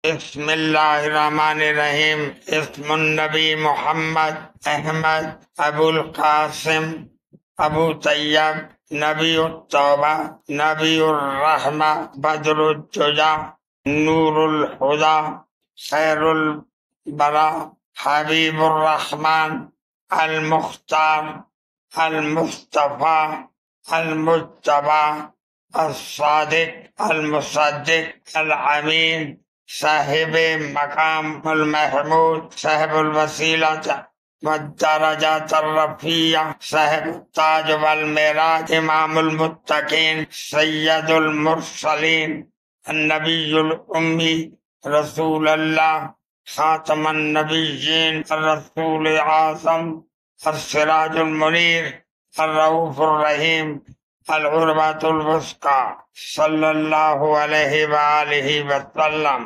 بسم اللہ الرحمن الرحیم۔ اسم النبی محمد احمد ابو القاسم ابو طیب نبی التوبہ نبی الرحمہ بدر الدجا نور الہدی خیر البرا حبیب الرحمن المختار المصطفیٰ المجتبی الصادق المصدق الامین صاحب مقام المحمود صاحب الوسیلۃ والدرجات الرفیع صاحب التاج والمعراج امام المتقین سید المرسلین النبی الامی رسول اللہ خاتم النبیین الرسول اعظم السراج المنیر الرؤوف الرحیم العروۃ الوثقی صلی اللہ علیہ وآلہ وسلم۔